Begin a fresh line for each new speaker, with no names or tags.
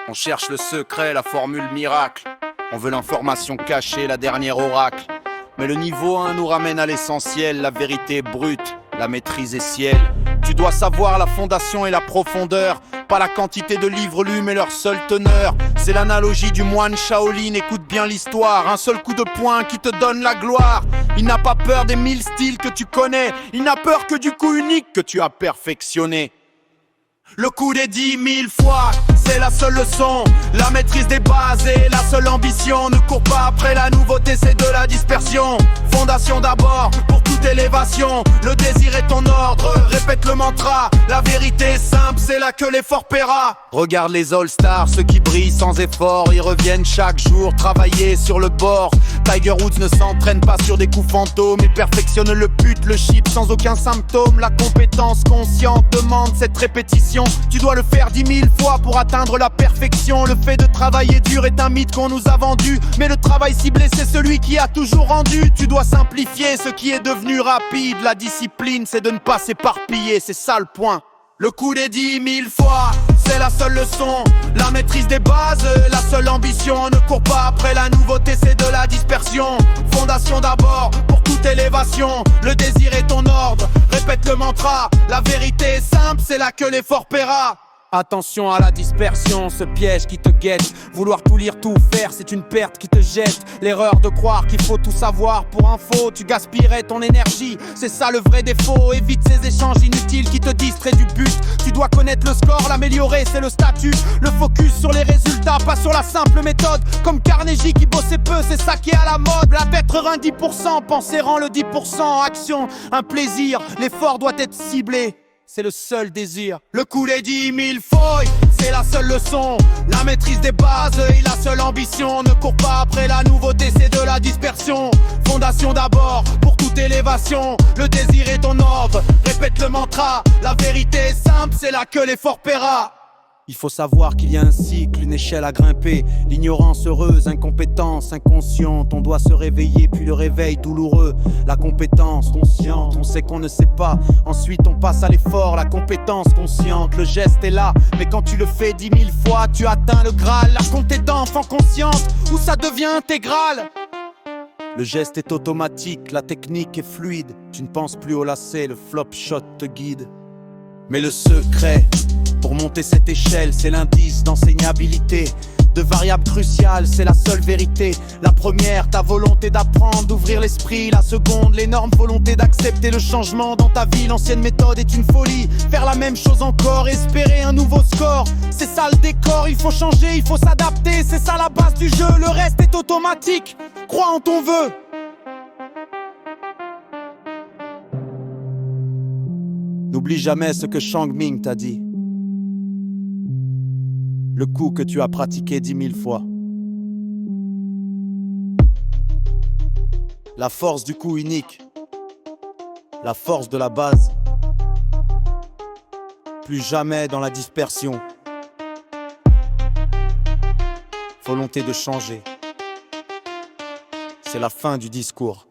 On cherche le secret, la formule miracle. On veut l'information cachée, la dernière oracle. Mais le niveau 1 nous ramène à l'essentiel, la vérité brute, la maîtrise est ciel. Tu dois savoir la fondation et la profondeur, pas la quantité de livres lus mais leur seule teneur. C'est l'analogie du moine Shaolin, écoute bien l'histoire. Un seul coup de poing qui te donne la gloire. Il n'a pas peur des 1000 styles que tu connais, il n'a peur que du coup unique que tu as perfectionné. Le coup des 10 000 fois, c'est la seule leçon. La maîtrise des bases est la seule ambition. Ne cours pas après la nouveauté, c'est de la dispersion. Fondation d'abord, pour toute élévation. Le désir est ton ordre, répète le mantra. La vérité est simple, c'est là que l'effort paiera. Regarde les All-Stars, ceux qui brillent sans effort. Ils reviennent chaque jour, travailler sur le bord. Tiger Woods ne s'entraîne pas sur des coups fantômes. Il perfectionne le but, le chip sans aucun symptôme. La compétence consciente demande cette répétition. Tu dois le faire 10 000 fois pour atteindre la perfection. Le fait de travailler dur est un mythe qu'on nous a vendu, mais le travail ciblé c'est celui qui a toujours rendu. Tu dois simplifier ce qui est devenu rapide. La discipline c'est de ne pas s'éparpiller, c'est ça le point. Le coup des 10 000 fois, c'est la seule leçon. La maîtrise des bases, la seule ambition. Ne cours pas après la nouveauté, c'est de la dispersion. Fondation d'abord, pour toute élévation. Le désir est ton ordre, répète le mantra. La vérité est simple, c'est là que l'effort paiera. Attention à la dispersion, ce piège qui te guette. Vouloir tout lire, tout faire, c'est une perte qui te jette. L'erreur de croire qu'il faut tout savoir pour info. Tu gaspillerais ton énergie, c'est ça le vrai défaut. Évite ces échanges inutiles qui te distraient du but. Tu dois connaître le score, l'améliorer c'est le statut. Le focus sur les résultats, pas sur la simple méthode. Comme Carnegie qui bossait peu, c'est ça qui est à la mode. La être 10%, penser rend le 10%. Action, un plaisir, l'effort doit être ciblé. C'est le seul désir. Le coup des 10 000 fois, c'est la seule leçon. La maîtrise des bases et la seule ambition. Ne cours pas après la nouveauté, c'est de la dispersion. Fondation d'abord, pour toute élévation. Le désir est ton ordre, répète le mantra. La vérité est simple, c'est là que l'effort paiera. Il faut savoir qu'il y a un cycle, une échelle à grimper. L'ignorance heureuse, incompétence inconsciente. On doit se réveiller puis le réveil douloureux. La compétence consciente, on sait qu'on ne sait pas. Ensuite on passe à l'effort, la compétence consciente. Le geste est là, mais quand tu le fais 10 000 fois, tu atteins le Graal. La comptée d'enfant consciente, où ça devient intégral. Le geste est automatique, la technique est fluide. Tu ne penses plus au lacet, le flop shot te guide. Mais le secret pour monter cette échelle, c'est l'indice d'enseignabilité. De variables cruciales, c'est la seule vérité. La première, ta volonté d'apprendre, d'ouvrir l'esprit. La seconde, l'énorme volonté d'accepter le changement dans ta vie. L'ancienne méthode est une folie. Faire la même chose encore, espérer un nouveau score. C'est ça le décor, il faut changer, il faut s'adapter. C'est ça la base du jeu, le reste est automatique. Crois en ton vœu. N'oublie jamais ce que Shang Ming t'a dit. Le coup que tu as pratiqué 10 000 fois. La force du coup unique. La force de la base. Plus jamais dans la dispersion. Volonté de changer. C'est la fin du discours.